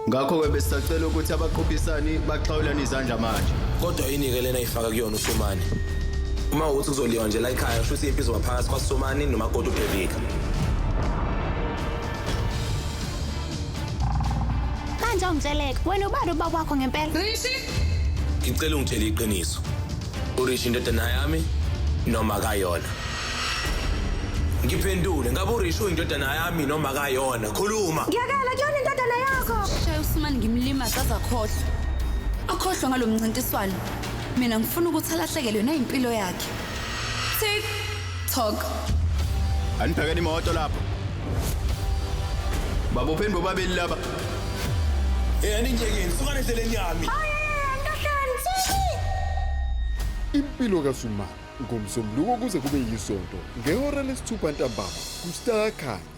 Ngakho-ke besisacela ukuthi abaqophisani baxhawulane izandla manje. Kodwa yini-ke lena ayifaka kuyona uSomani? Uma uthi kuzoliwa nje la ekhaya kusho ukuthi impilo ngaphakathi kwaSomani nomakoti uDevika. Manje ungitsheleke wena ubani ubaba wakho ngempela? Ngicela ungitshele iqiniso. Urishi indodana yami noma kayona? Ngiphendule, ngabe uRishi uyindodana yami noma kayona? Khuluma. Ngiyakela kuyona indodana yakho. Shaya uSimani ngimlimaza azakhohlwa. Akhohlwa ngalomncintiswano. Mina ngifuna ukuthi alahlekelwe nayimpilo yakhe. Tick tock. Anibhekeni imoto lapho. Babopheni bobabili laba. Aninjekeni, sukani endleleni yami. Impilo kaSumani ngomsombuluko kuze kube yisonto ngehora lesithupha ntambama kuStar Khanya.